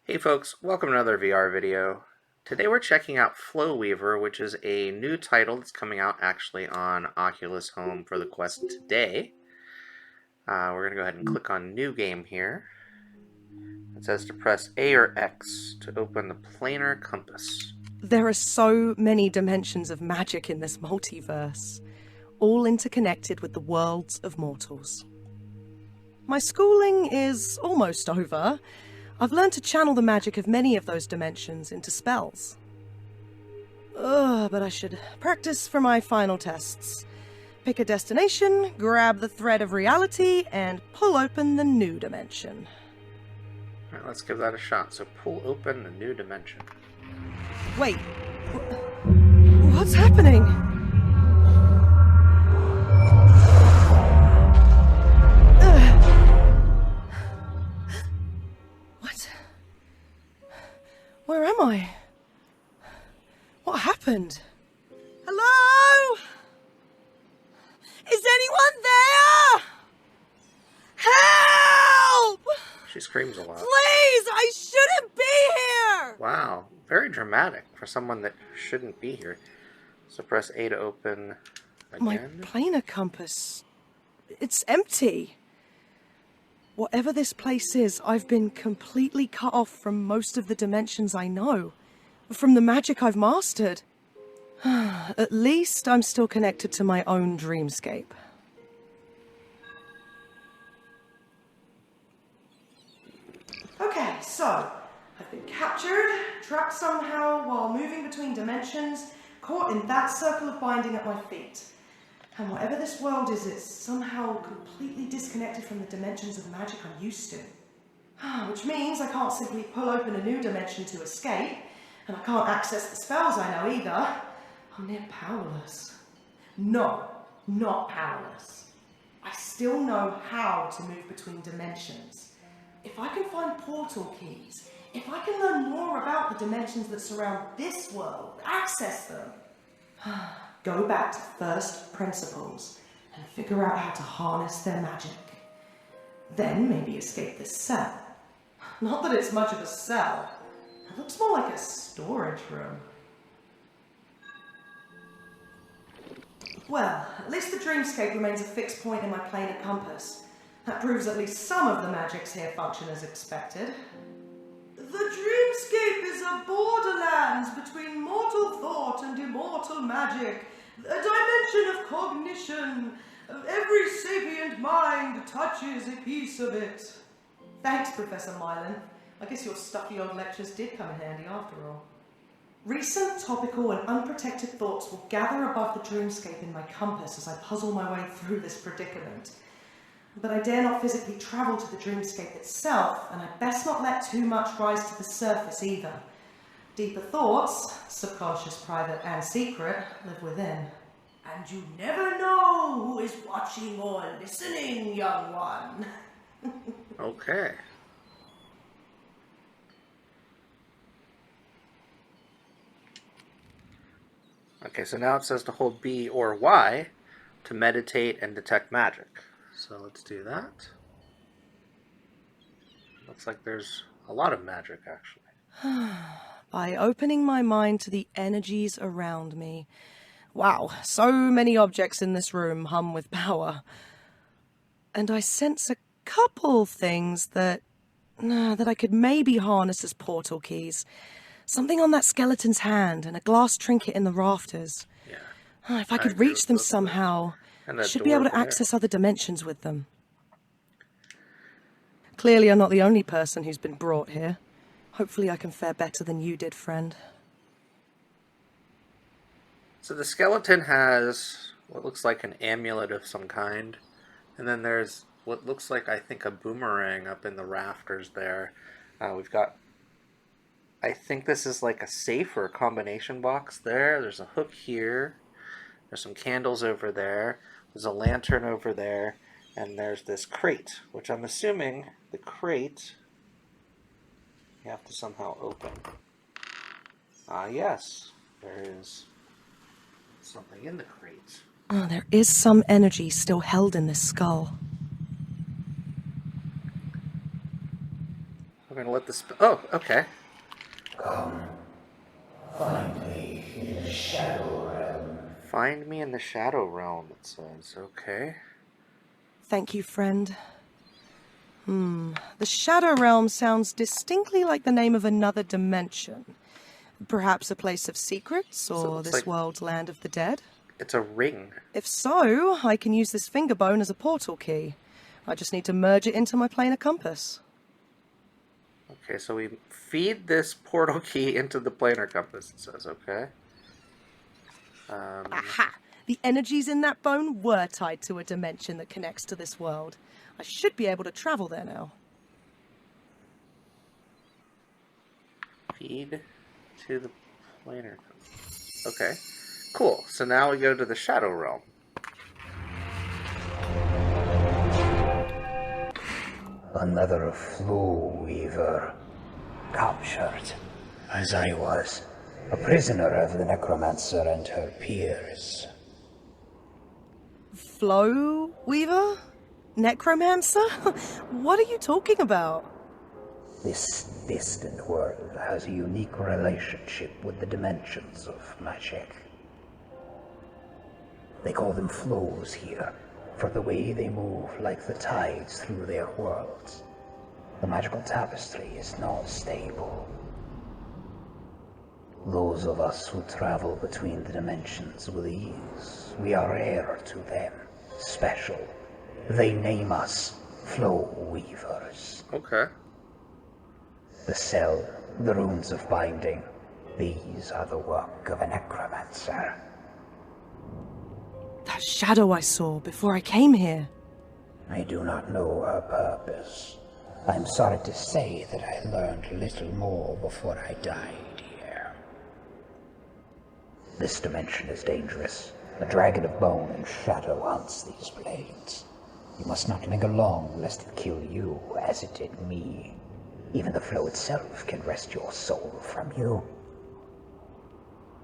Hey folks, welcome to another VR video. Today we're checking out Flow Weaver, which is a new title that's coming out actually on Oculus Home for the Quest today. We're going to go ahead and click on New Game here. It says to press A or X to open the planar compass. There are so many dimensions of magic in this multiverse, all interconnected with the worlds of mortals. My schooling is almost over. I've learned to channel the magic of many of those dimensions into spells. But I should practice for my final tests. Pick a destination, grab the thread of reality, and pull open the new dimension. Alright, let's give that a shot. So pull open the new dimension. Wait, what's happening? What? Where am I? What happened? Hello? Is anyone there? Help! She screams a lot. Please, I shouldn't be here! Wow, very dramatic for someone that shouldn't be here. So press A to open again. My planar compass. It's empty. Whatever this place is, I've been completely cut off from most of the dimensions I know. From the magic I've mastered. At least I'm still connected to my own dreamscape. Okay, so I've been captured, trapped somehow while moving between dimensions, caught in that circle of binding at my feet. And whatever this world is, it's somehow completely disconnected from the dimensions of magic I'm used to. Which means I can't simply pull open a new dimension to escape, and I can't access the spells I know either. I'm near powerless. No, not powerless. I still know how to move between dimensions. If I can find portal keys, if I can learn more about the dimensions that surround this world, access them, go back to first principles and figure out how to harness their magic. Then maybe escape this cell. Not that it's much of a cell. It looks more like a storage room. Well, at least the dreamscape remains a fixed point in my planar compass. That proves at least some of the magics here function as expected. The dreamscape is a borderlands between mortal thought and immortal magic. A dimension of cognition. Every sapient mind touches a piece of it. Thanks, Professor Mylan. I guess your stuffy old lectures did come in handy after all. Recent, topical, and unprotected thoughts will gather above the dreamscape in my compass as I puzzle my way through this predicament. But I dare not physically travel to the dreamscape itself, and I best not let too much rise to the surface either. Deeper thoughts, subconscious, private, and secret, live within. And you never know who is watching or listening, young one. Okay. Okay, so now it says to hold B or Y to meditate and detect magic. So let's do that. Looks like there's a lot of magic, actually. By opening my mind to the energies around me. Wow, so many objects in this room hum with power. And I sense a couple things that I could maybe harness as portal keys. Something on that skeleton's hand and a glass trinket in the rafters. Yeah. If I could reach them somehow, I should be able to access other dimensions with them. Clearly I'm not the only person who's been brought here. Hopefully I can fare better than you did, friend. So the skeleton has what looks like an amulet of some kind. And then there's what looks like, I think, a boomerang up in the rafters there. We've got, I think this is like a safe or a combination box there. There's a hook here. There's some candles over there. There's a lantern over there. And there's this crate, which I'm assuming the crate you have to somehow open. Yes, there is something in the crate. Oh, there is some energy still held in this skull. We're going to let the oh, okay. Come, find me in the Shadow Realm. Find me in the Shadow Realm, it says. Okay. Thank you, friend. The Shadow Realm sounds distinctly like the name of another dimension. Perhaps a place of secrets, So it or looks this like- world's land of the dead? It's a ring. If so, I can use this finger bone as a portal key. I just need to merge it into my planar compass. Okay, so we feed this portal key into the planar compass, it says. Okay. Aha! The energies in that bone were tied to a dimension that connects to this world. I should be able to travel there now. Feed to the planar compass. Okay. Cool. So now we go to the Shadow Realm. Another Flow Weaver. Captured, as I was, a prisoner of the Necromancer and her peers. Flow Weaver? Necromancer? What are you talking about? This distant world has a unique relationship with the dimensions of magic. They call them flows here, for the way they move like the tides through their worlds. The magical tapestry is not stable. Those of us who travel between the dimensions with ease, we are heir to them, special. They name us Flow Weavers. Okay. The cell, the runes of binding, these are the work of a necromancer. That shadow I saw before I came here. I do not know her purpose. I'm sorry to say that I learned little more before I died here. This dimension is dangerous. A dragon of bone and shadow haunts these plains. You must not linger long, lest it kill you, as it did me. Even the flow itself can wrest your soul from you.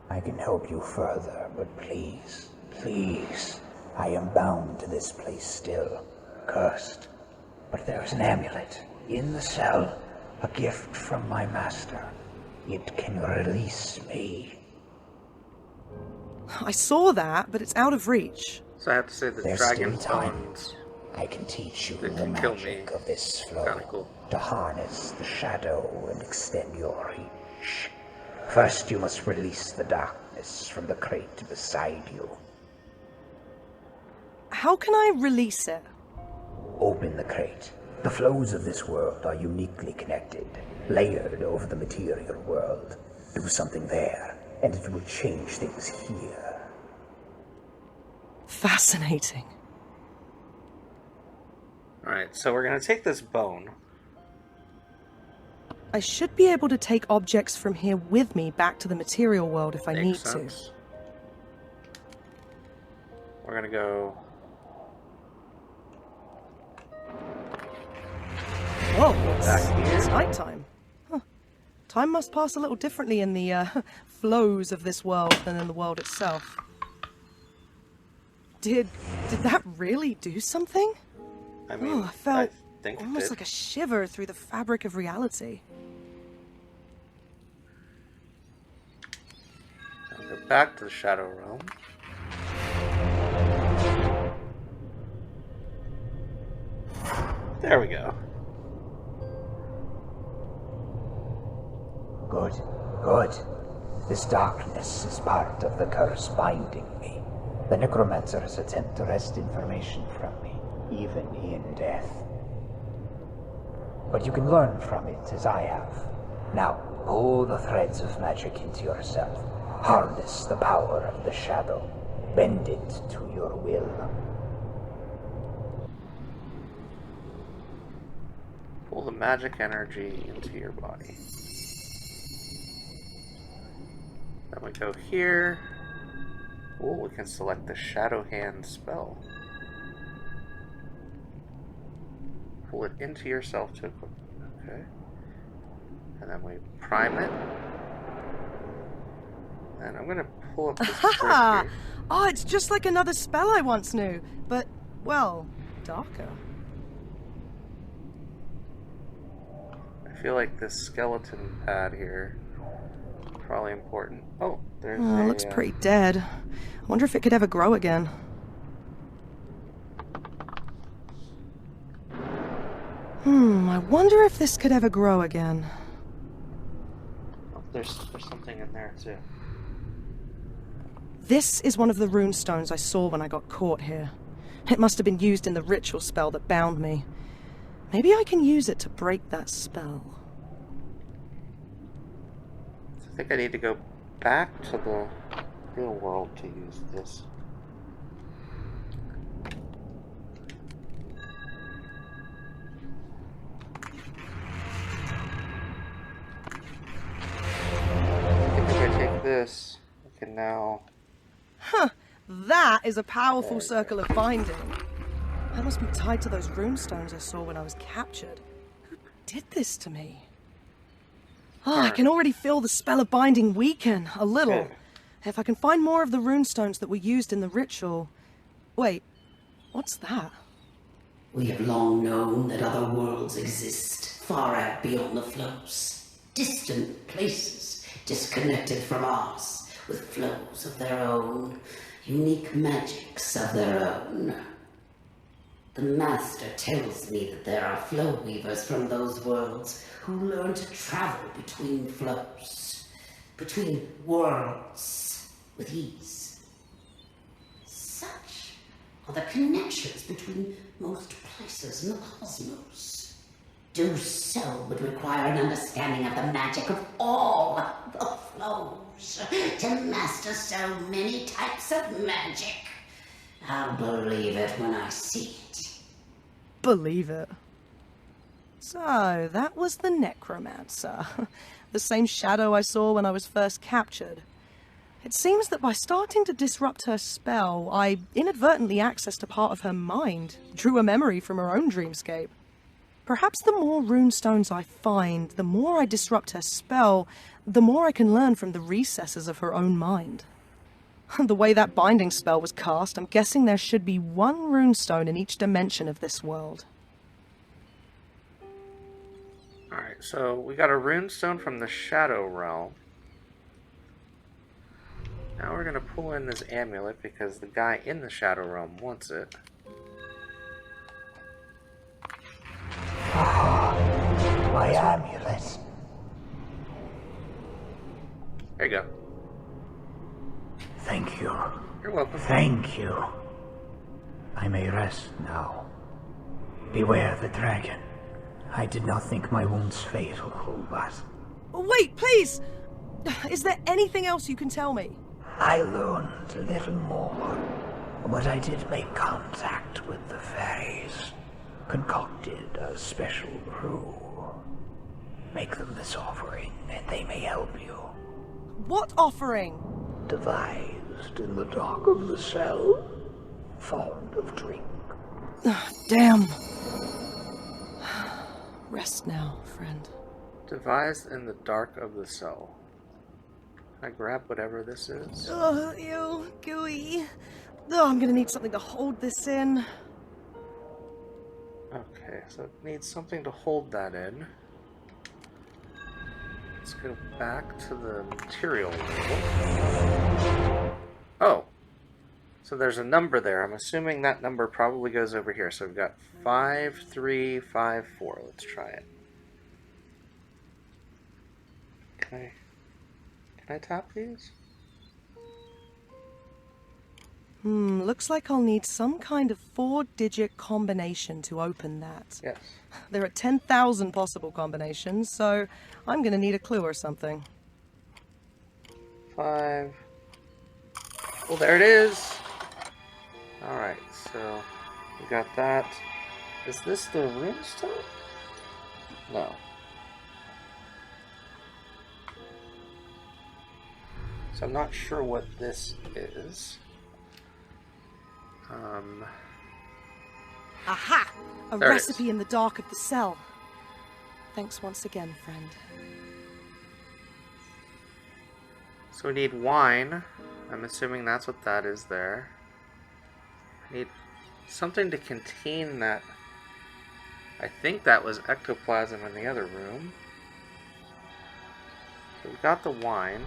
I can help you further, but please, please, I am bound to this place still, cursed. But there is an amulet in the cell, a gift from my master. It can release me. I saw that, but it's out of reach. So I have to say the There's dragon still time. bones. I can teach you It the can kill magic me. of this flow, Kinda cool. to harness the shadow and extend your reach. First, you must release the darkness from the crate beside you. How can I release it? Open the crate. The flows of this world are uniquely connected, layered over the material world. Do something there, and it will change things here. Fascinating. Alright, so we're going to take this bone. I should be able to take objects from here with me back to the material world if I need Makes to. sense. We're going to go... Whoa, Back here. it's nighttime. Huh. Time must pass a little differently in the flows of this world than in the world itself. Did that really do something? I mean, I felt think it almost did. like a shiver through the fabric of reality. I'll go back to the Shadow Realm. There we go. Good, good. This darkness is part of the curse binding me. The necromancers attempt to wrest information from me, even in death. But you can learn from it as I have. Now, pull the threads of magic into yourself. Harness the power of the shadow. Bend it to your will. Pull the magic energy into your body. Then we go here. Oh, we can select the Shadow Hand spell. Pull it into yourself to equip. Okay. And then we prime it. And I'm gonna pull up this brick Ha! here. Oh, it's just like another spell I once knew, but, well, darker. I feel like this skeleton pad here is probably important. Oh, there's Oh, a... it looks pretty dead. I wonder if it could ever grow again. I wonder if this could ever grow again. Oh, there's something in there too. This is one of the rune stones I saw when I got caught here. It must have been used in the ritual spell that bound me. Maybe I can use it to break that spell. I think I need to go back to the real world to use this. I think if I take this, I can now... Huh, that is a powerful circle of binding. That must be tied to those rune stones I saw when I was captured. Who did this to me? Oh, I can already feel the spell of binding weaken, a little. Good. If I can find more of the rune stones that were used in the ritual... Wait, what's that? We have long known that other worlds exist, far out beyond the flows. Distant places, disconnected from ours, with flows of their own, unique magics of their own. The Master tells me that there are flow weavers from those worlds who learn to travel between flows, between worlds, with ease. Such are the connections between most places in the cosmos. Do so would require an understanding of the magic of all the flows to master so many types of magic. I'll believe it when I see it. Believe it. So, that was the Necromancer. The same shadow I saw when I was first captured. It seems that by starting to disrupt her spell, I inadvertently accessed a part of her mind, drew a memory from her own dreamscape. Perhaps the more runestones I find, the more I disrupt her spell, the more I can learn from the recesses of her own mind. The way that binding spell was cast, I'm guessing there should be one runestone in each dimension of this world. Alright, so we got a runestone from the Shadow Realm. Now we're going to pull in this amulet because the guy in the Shadow Realm wants it. My amulet. There you go. Thank you. You're welcome. Thank you. I may rest now. Beware the dragon. I did not think my wounds fatal, but Wait, please! Is there anything else you can tell me? I learned a little more. But I did make contact with the fairies. Concocted a special brew. Make them this offering, and they may help you. What offering? Devised in the dark of the cell, fond of drink. Damn. Rest now, friend. Devised in the dark of the cell. Can I grab whatever this is? Oh, ew, gooey. Oh, I'm gonna need something to hold this in. Okay, so it needs something to hold that in. Let's go back to the material label. Oh, so there's a number there. I'm assuming that number probably goes over here. So we've got 5354. Let's try it. Can I tap these? Looks like I'll need some kind of 4-digit combination to open that. Yes. There are 10,000 possible combinations, so I'm gonna need a clue or something. 5. Well, there it is. Alright, so we got that. Is this the runestone? No. So I'm not sure what this is. Aha! A There it recipe in the dark of the cell. Thanks once again, friend. So we need wine. I'm assuming that's what that is there. I need something to contain that. I think that was ectoplasm in the other room. We've got the wine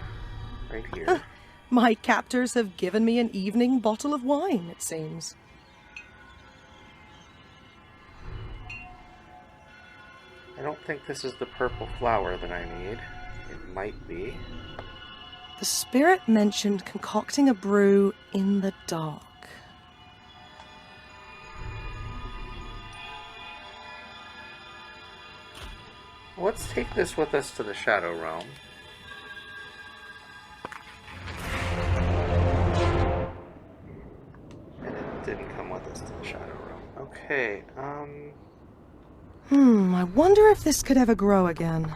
right here. My captors have given me an evening bottle of wine, it seems. I don't think this is the purple flower that I need. It might be. The spirit mentioned concocting a brew in the dark. Well, let's take this with us to the Shadow Realm. And it didn't come with us to the Shadow Realm. Okay, I wonder if this could ever grow again.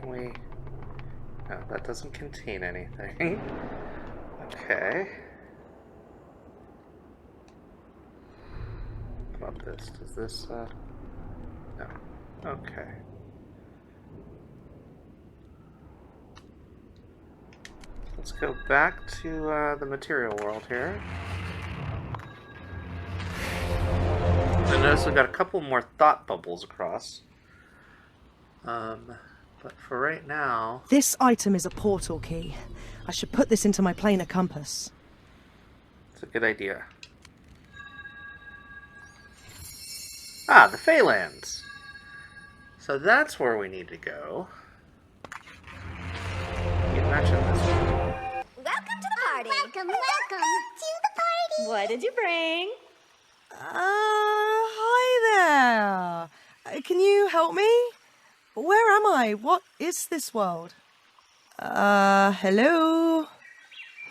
can we... No, that doesn't contain anything. Okay. What about this? Does this, no. Okay. Let's go back to the material world here. I notice we've got a couple more thought bubbles across. But for right now... This item is a portal key. I should put this into my planar compass. It's a good idea. Ah, the Phalanx! So that's where we need to go. You mentioned this one. Welcome to the party. Welcome to the party. What did you bring? Hi there. Can you help me? Where am I? What is this world? Hello?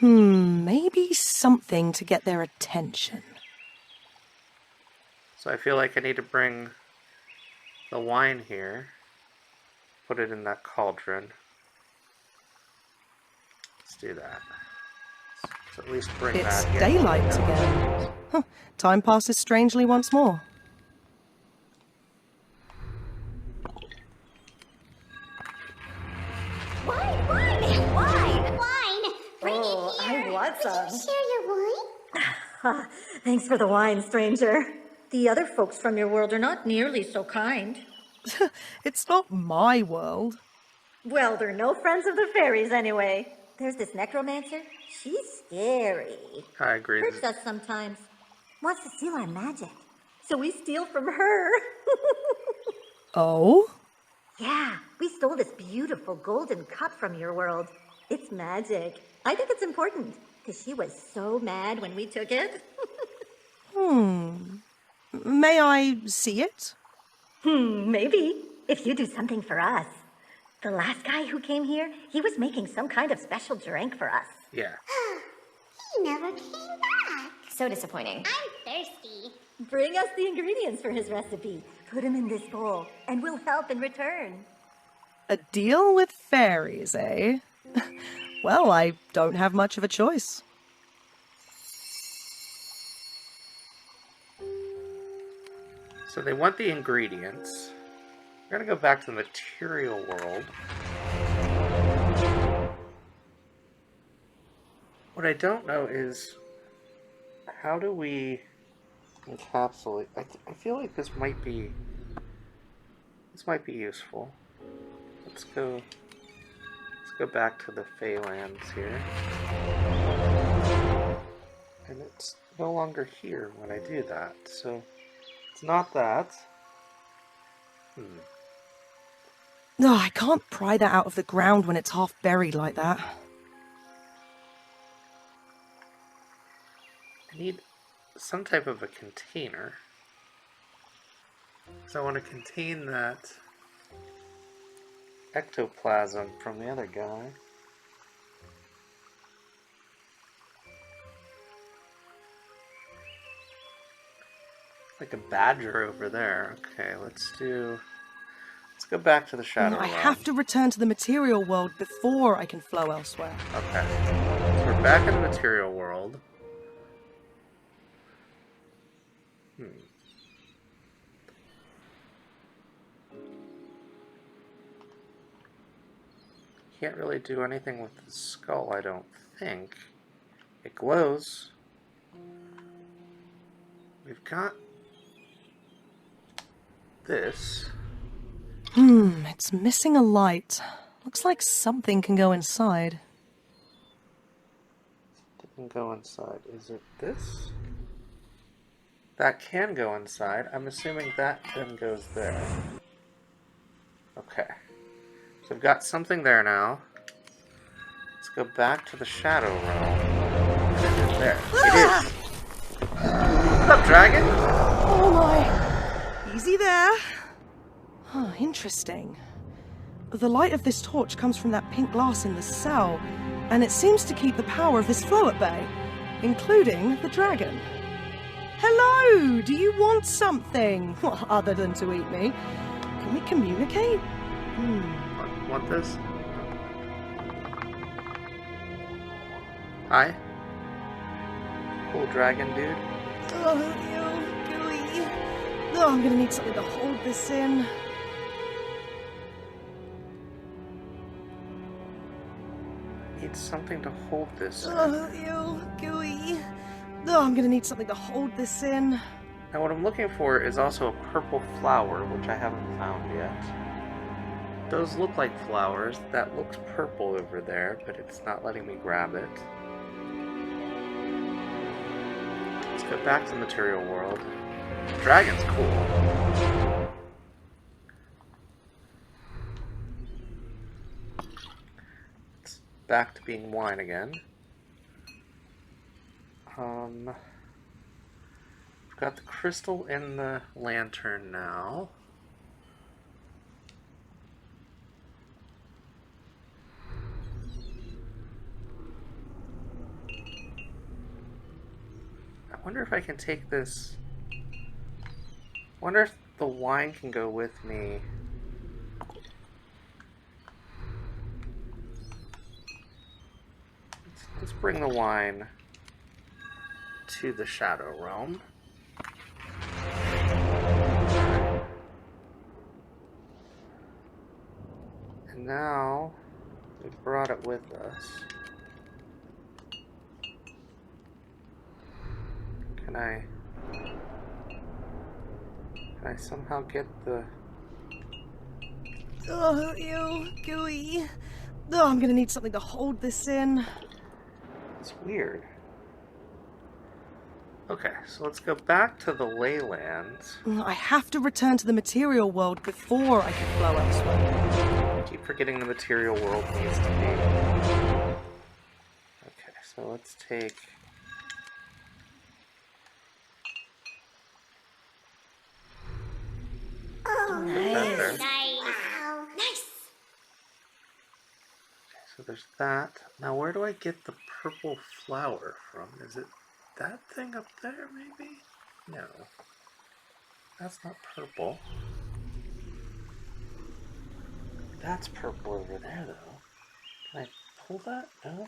Maybe something to get their attention. So I feel like I need to bring the wine here. Put it in that cauldron. Let's do that. So at least bring It's that here. daylight again. Huh. Time passes strangely once more. Wine. Bring it here. I want some. Would you share your wine? Thanks for the wine, stranger. The other folks from your world are not nearly so kind. It's not my world. Well, they're no friends of the fairies anyway. There's this necromancer. She's scary. I agree. Hurts us sometimes. Wants to steal our magic. So we steal from her. Oh? Yeah, we stole this beautiful golden cup from your world. It's magic. I think it's important, because she was so mad when we took it. May I see it? Maybe, if you do something for us. The last guy who came here, he was making some kind of special drink for us. Yeah. He never came back. So disappointing. I'm thirsty. Bring us the ingredients for his recipe. Put them in this bowl, and we'll help in return. A deal with fairies, eh? Well, I don't have much of a choice. So they want the ingredients. We're gonna go back to the material world. What I don't know is how do we encapsulate? I feel like this might be useful. Let's go back to the Phalanx here, and it's no longer here when I do that. So it's not that. No, I can't pry that out of the ground when it's half buried like that. I need some type of a container. Because I want to contain that ectoplasm from the other guy. Like a badger over there. Okay, let's go back to the Shadow I Realm. have to return to the material world before I can flow elsewhere. Okay. So we're back in the material world. Can't really do anything with the skull, I don't think. It glows. We've got this. It's missing a light. Looks like something can go inside. Didn't go inside. Is it this? That can go inside. I'm assuming that then goes there. Okay. So I've got something there now. Let's go back to the Shadow Realm. And it is there. It is! What's up, dragon? Oh my! Easy there. Huh, interesting. The light of this torch comes from that pink glass in the cell, and it seems to keep the power of this flow at bay, including the dragon. Hello! Do you want something? Well, other than to eat me. Can we communicate? Want this? Hi? Cool dragon dude. Oh, ew, gooey. Oh, I'm gonna need something to hold this in. Need something to hold this in. Oh, ew, gooey. Oh, I'm gonna need something to hold this in. Now what I'm looking for is also a purple flower, which I haven't found yet. Those look like flowers. That looks purple over there, but it's not letting me grab it. Let's go back to the material world. Dragon's cool. It's back to being wine again. We've got the crystal in the lantern now. I wonder if I can take this. Wonder if the wine can go with me. Let's bring the wine to the Shadow Realm. And now we've brought it with us. Can I somehow get the... Oh, ew, gooey. Oh, I'm gonna need something to hold this in. It's weird. Okay, so let's go back to the Leylands. I have to return to the material world before I can flow elsewhere. Keep forgetting the material world needs to be. Okay, so let's take... Oh, nice. Wow. Nice. So there's that. Now where do I get the purple flower from? Is it that thing up there, maybe? No. That's not purple. That's purple over there, though. Can I pull that? No?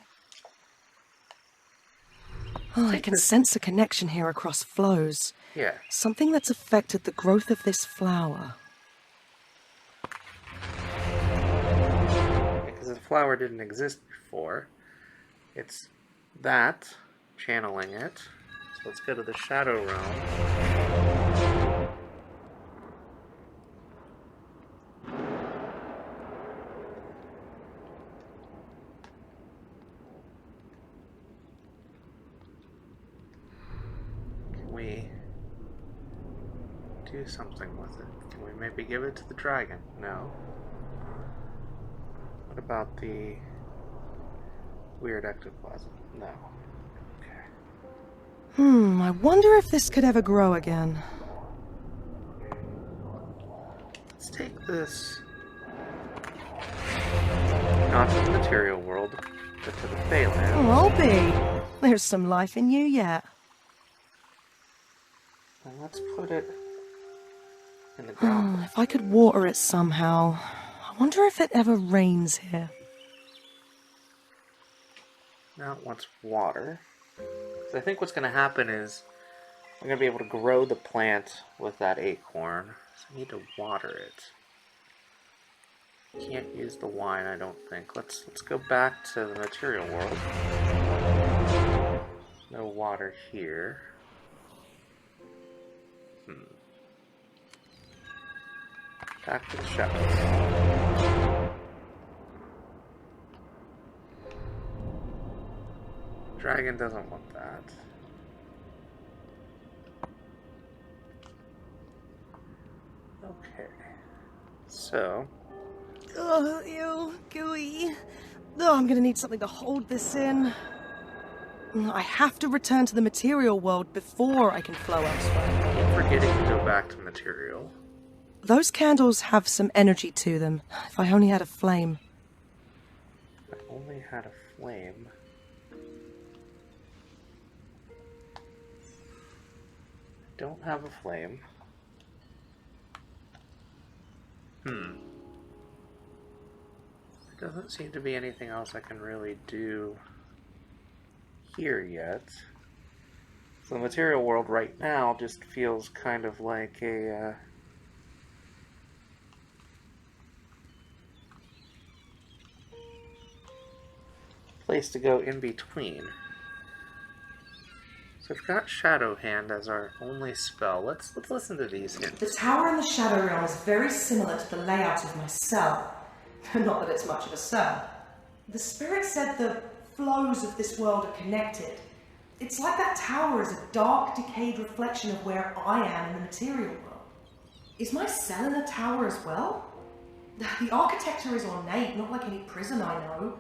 Oh, I can sense a connection here across flows. Yeah. Something that's affected the growth of this flower. Because the flower didn't exist before. It's that, channeling it. So let's go to the Shadow Realm. Can we do something with it? Can we maybe give it to the dragon? No. What about the weird ectoplasm? No. Okay. I wonder if this could ever grow again. Let's take this not to the material world, but to the Phalanx. Oh, I'll be. There's some life in you yet. And let's put it in the ground. If I could water it somehow. I wonder if it ever rains here. Now it wants water. So I think what's going to happen is I'm going to be able to grow the plant with that acorn. So I need to water it. Can't use the wine, I don't think. Let's go back to the material world. No water here. Back to the shadow. Dragon doesn't want that. Okay. So. Oh, ew, gooey. Oh, I'm gonna need something to hold this in. I have to return to the material world before I can flow elsewhere. Keep forgetting to go back to material. Those candles have some energy to them. If I only had a flame. If I only had a flame. Don't have a flame. There doesn't seem to be anything else I can really do here yet. So the material world right now just feels kind of like a place to go in between. So we've got Shadow Hand as our only spell. Let's listen to these hints. The tower in the Shadow Realm is very similar to the layout of my cell. Not that it's much of a cell. The spirit said the flows of this world are connected. It's like that tower is a dark, decayed reflection of where I am in the material world. Is my cell in a tower as well? The architecture is ornate, not like any prison I know.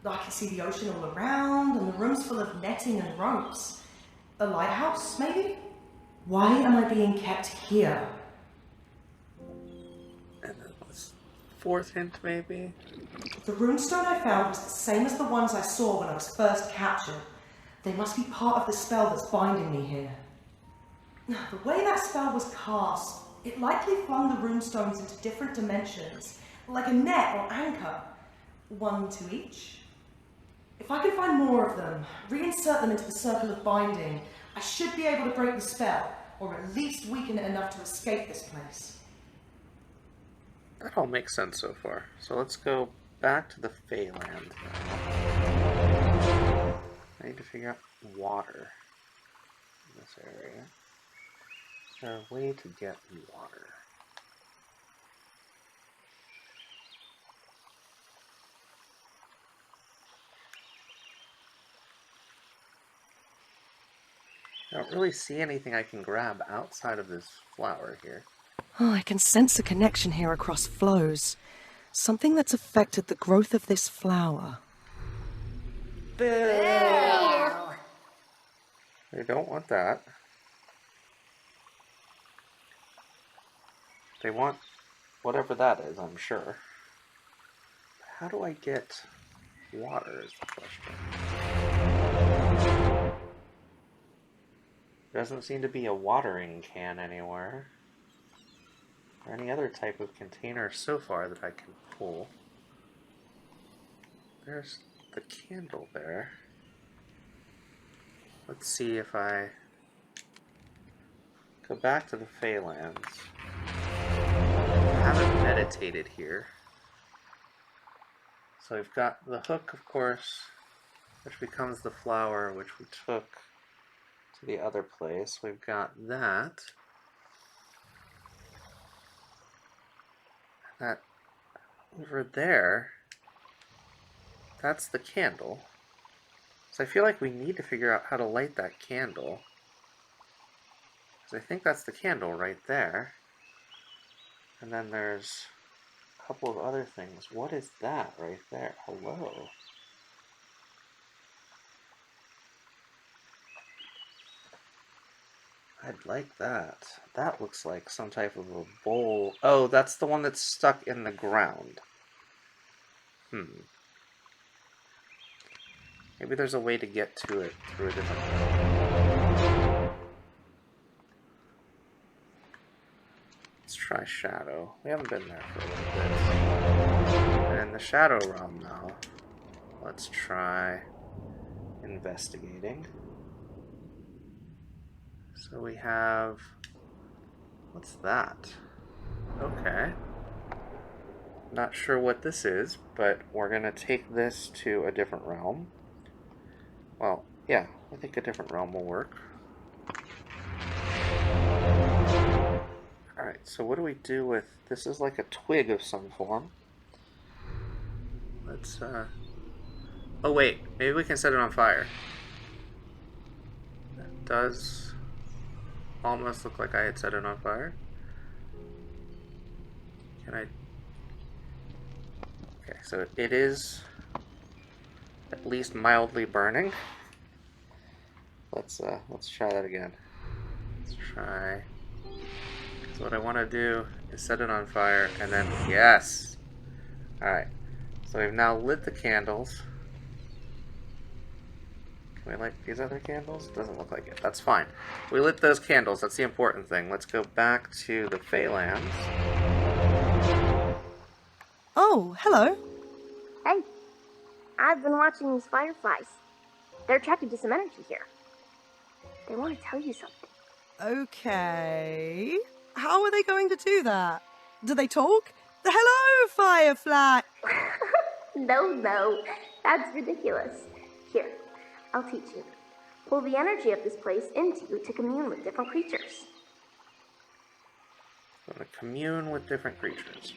I can see the ocean all around, and the room's full of netting and ropes. A lighthouse, maybe? Why am I being kept here? And then this fourth hint, maybe? The runestone I found was the same as the ones I saw when I was first captured. They must be part of the spell that's binding me here. The way that spell was cast, it likely flung the runestones into different dimensions, like a net or anchor. One to each. If I can find more of them, reinsert them into the circle of binding, I should be able to break the spell, or at least weaken it enough to escape this place. That all makes sense so far. So let's go back to the Feyland. I need to figure out water in this area. Is there a way to get water? I don't really see anything I can grab outside of this flower here. Oh, I can sense a connection here across flows. Something that's affected the growth of this flower. They don't want that. They want whatever that is, I'm sure. How do I get water is the question. There doesn't seem to be a watering can anywhere. Or any other type of container so far that I can pull. There's the candle there. Let's see if I go back to the Feylands. I haven't meditated here. So we've got the hook, of course, which becomes the flower, which we took to the other place. We've got that. That over there, that's the candle. So I feel like we need to figure out how to light that candle. Because I think that's the candle right there. And then there's a couple of other things. What is that right there? Hello? I'd like that. That looks like some type of a bowl. Oh, that's the one that's stuck in the ground. Maybe there's a way to get to it through a different way. Let's try Shadow. We haven't been there for a little bit. And in the Shadow realm now, let's try investigating. So we have... what's that? Okay. Not sure what this is, but we're going to take this to a different realm. Well, yeah, I think a different realm will work. Alright, so what do we do with... This is like a twig of some form. Let's, oh wait, maybe we can set it on fire. That does almost look like I had set it on fire. Can I... Okay, so it is at least mildly burning. Let's try that again. Let's try... So what I want to do is set it on fire, and then, yes! Alright, so we've now lit the candles. Can we light these other candles? Doesn't look like it. That's fine. We lit those candles, that's the important thing. Let's go back to the Feylands. Oh, hello. Hey, I've been watching these fireflies. They're attracted to some energy here. They want to tell you something. Okay. How are they going to do that? Do they talk? Hello, Firefly! No, that's ridiculous. Here, I'll teach you. Pull the energy of this place into you to commune with different creatures. I'm going to commune with different creatures.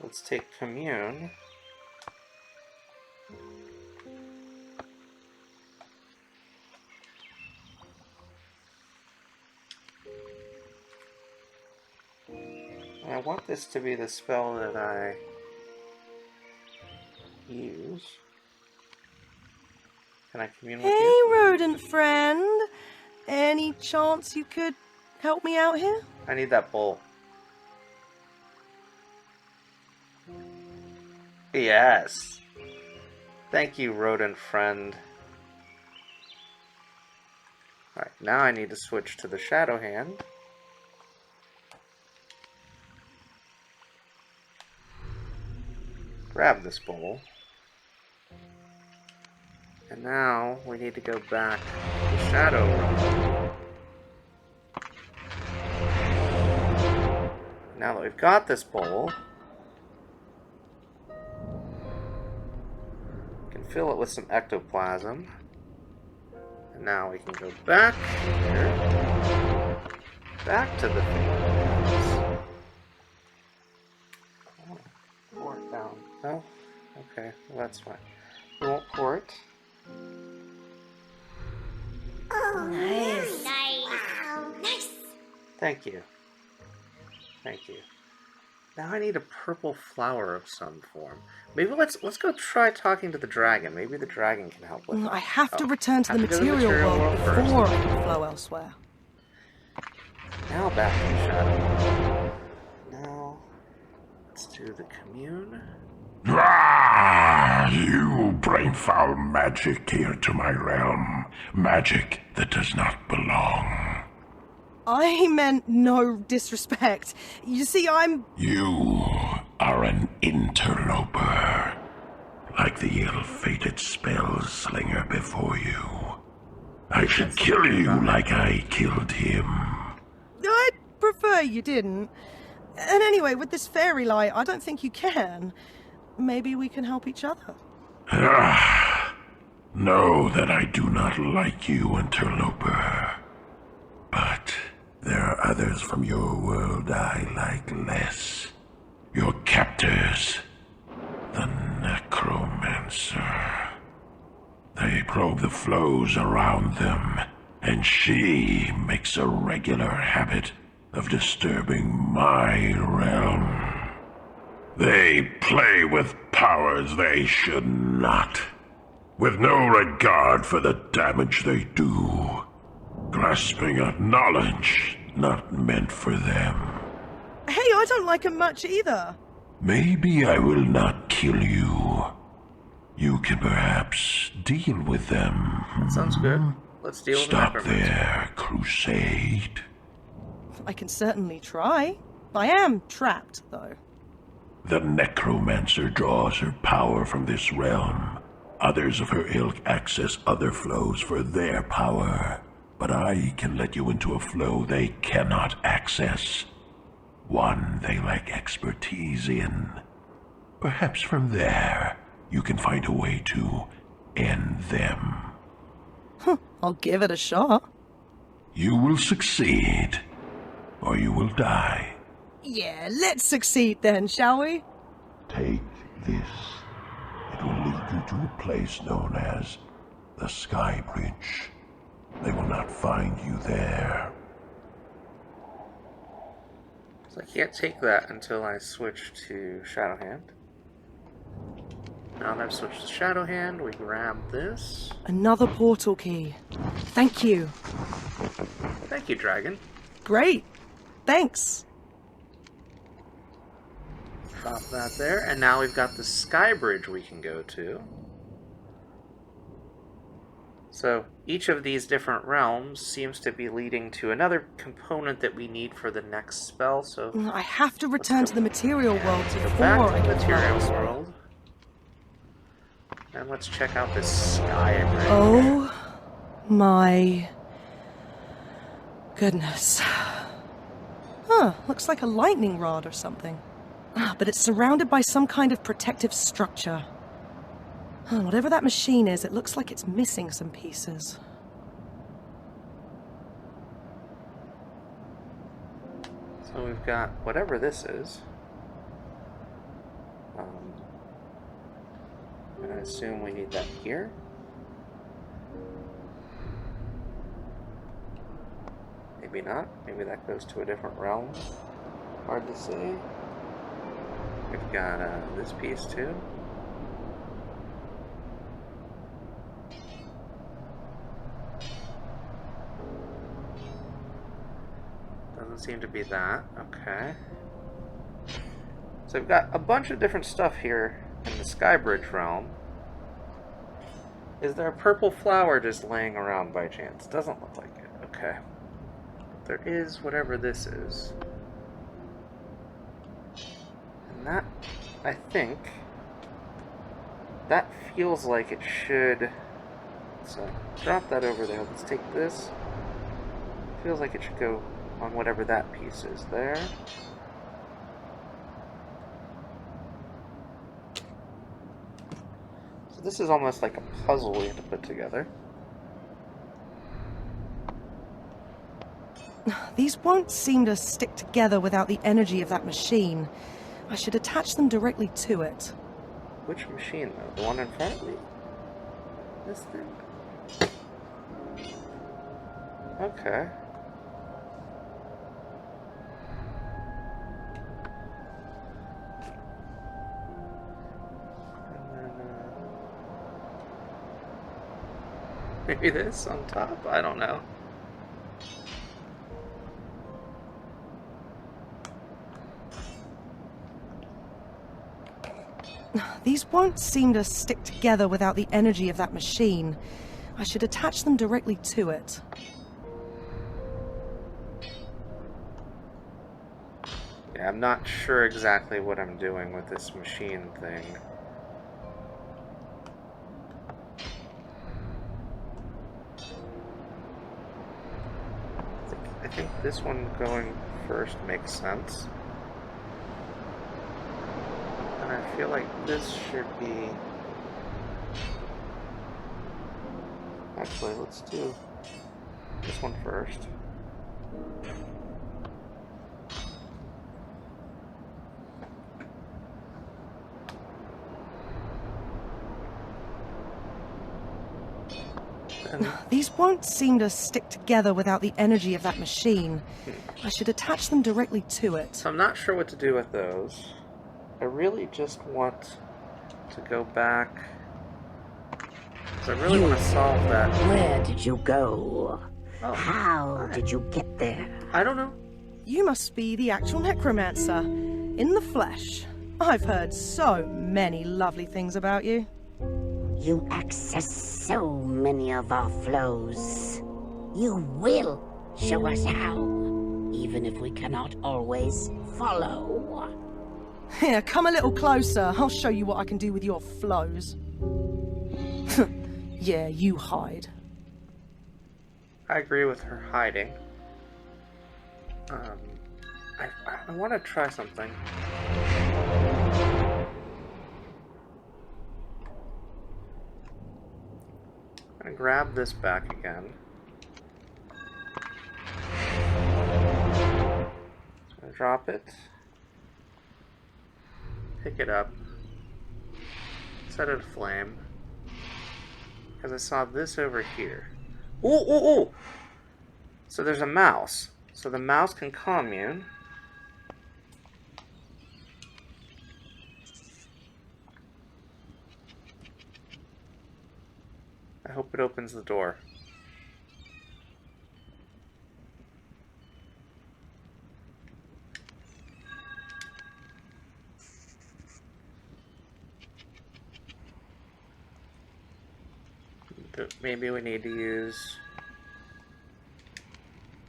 Let's take commune. And I want this to be the spell that I use. Can I commune with Hey, you? rodent friend. Any chance you could help me out here? I need that bowl. Yes. Thank you, rodent friend. Alright, now I need to switch to the shadow hand. Grab this bowl. And now we need to go back to the shadow realm. Now that we've got this bowl, we can fill it with some ectoplasm. And now we can go back here, back to the thing. Pour it down. No? Okay, well that's fine. We won't pour it. Nice. Wow. Nice. Thank you. Thank you. Now I need a purple flower of some form. Maybe let's go try talking to the dragon. Maybe the dragon can help with it. I have to return to the have to go to the material world first. before I can flow elsewhere. Now back to the shadow. Now let's do the commune. Ah, you bring foul magic here to my realm. Magic that does not belong. I meant no disrespect. You see, I'm... You are an interloper. Like the ill-fated spell slinger before you. I should kill you like I killed him. I'd prefer you didn't. And anyway, with this fairy light, I don't think you can. Maybe we can help each other. Ah, know that I do not like you, interloper. But there are others from your world I like less. Your captors, the necromancer. They probe the flows around them, and she makes a regular habit of disturbing my realm. They play with powers they should not, with no regard for the damage they do, grasping at knowledge not meant for them. Hey, I don't like him much either. Maybe I will not kill you. You can perhaps deal with them. That sounds good. Let's deal with Stop the necromancer. their crusade. I can certainly try. I am trapped, though. The necromancer draws her power from this realm. Others of her ilk access other flows for their power. But I can let you into a flow they cannot access. One they lack expertise in. Perhaps from there, you can find a way to end them. I'll give it a shot. You will succeed, or you will die. Yeah, let's succeed then, shall we? Take this. It will lead you to a place known as the Sky Bridge. They will not find you there. So I can't take that until I switch to Shadowhand. Now that I've switched to Shadowhand, we grab this. Another portal key. Thank you. Thank you, Dragon. Great. Thanks. Drop that there, and now we've got the Sky Bridge we can go to. So each of these different realms seems to be leading to another component that we need for the next spell, so I have to return to the material world before back I to the can material try. world. And let's check out this Sky Bridge. Oh my goodness. Huh, looks like a lightning rod or something. But it's surrounded by some kind of protective structure. Whatever that machine is, it looks like it's missing some pieces. So we've got whatever this is. And I assume we need that here. Maybe not. Maybe that goes to a different realm. Hard to say. We've got this piece too. Doesn't seem to be that. Okay. So we've got a bunch of different stuff here in the Skybridge realm. Is there a purple flower just laying around by chance? Doesn't look like it. Okay. There is whatever this is. And that, I think, that feels like it should... So, drop that over there. Let's take this. Feels like it should go on whatever that piece is there. So this is almost like a puzzle we have to put together. These won't seem to stick together without the energy of that machine. I should attach them directly to it. Which machine, though? The one in front of me? This thing? Okay. And then, maybe this on top? I don't know. These won't seem to stick together without the energy of that machine. I should attach them directly to it. Yeah, I'm not sure exactly what I'm doing with this machine thing. I think this one going first makes sense. And I feel like this should be... Actually, let's do this one first. These won't seem to stick together without the energy of that machine. I should attach them directly to it. So I'm not sure what to do with those. I really just want to go back. So I really want to solve that. Where did you go? Oh, How hi. did you get there? I don't know. You must be the actual necromancer, in the flesh. I've heard so many lovely things about you. You access so many of our flows. You will show us how, even if we cannot always follow. Here, come a little closer. I'll show you what I can do with your flows. Yeah, you hide. I agree with her hiding. I want to try something. gonna grab this back again. Just gonna drop it. Pick it up. Set it aflame. Because I saw this over here. Ooh, ooh, ooh! So there's a mouse. So the mouse can commune. I hope it opens the door. Maybe we need to use...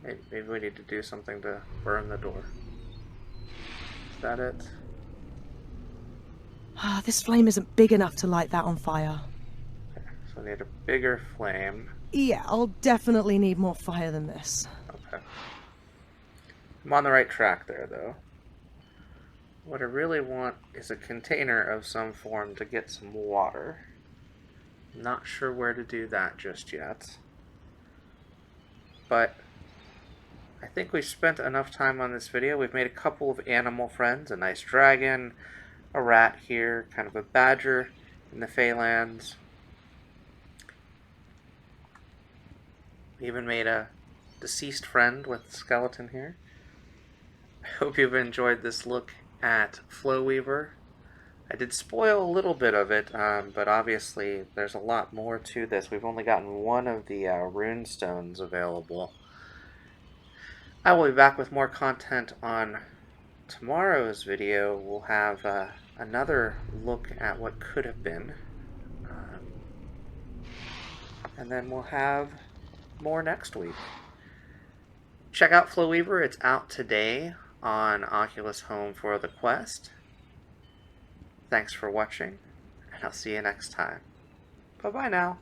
Maybe we need to do something to burn the door. Is that it? Ah, this flame isn't big enough to light that on fire. Okay, so we need a bigger flame. Yeah, I'll definitely need more fire than this. Okay. I'm on the right track there, though. What I really want is a container of some form to get some water. Not sure where to do that just yet. But I think we've spent enough time on this video. We've made a couple of animal friends. A nice dragon, a rat here, kind of a badger in the Feylands. We even made a deceased friend with the skeleton here. I hope you've enjoyed this look at Flowweaver. I did spoil a little bit of it, but obviously there's a lot more to this. We've only gotten one of the rune stones available. I will be back with more content on tomorrow's video. We'll have another look at what could have been. And then we'll have more next week. Check out Flowweaver. It's out today on Oculus Home for the Quest. Thanks for watching, and I'll see you next time. Bye-bye now.